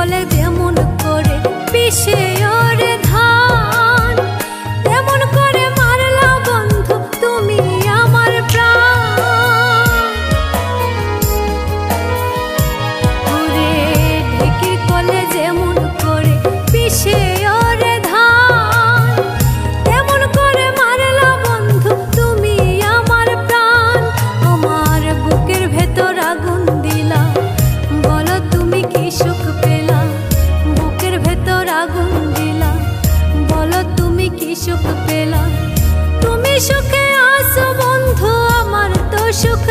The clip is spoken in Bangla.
কলে যেমন করে পিষে ওরে ধান, তেমন করে মারলা বন্ধু তুমি আমার প্রাণ। ওরে ঢেকির কলে যেমন করে পিষে ওরে ধান, তেমন করে মারলা বন্ধু তুমি আমার প্রাণ। আমার বুকের ভেতর আগুন দিলা, বলো তুমি কি সুখ পেলা? বুকের ভেতর আগুন দিলা, বলো তুমি কি সুখ পেলা? তুমি সুখে আছো বন্ধু, আমার তো সুখ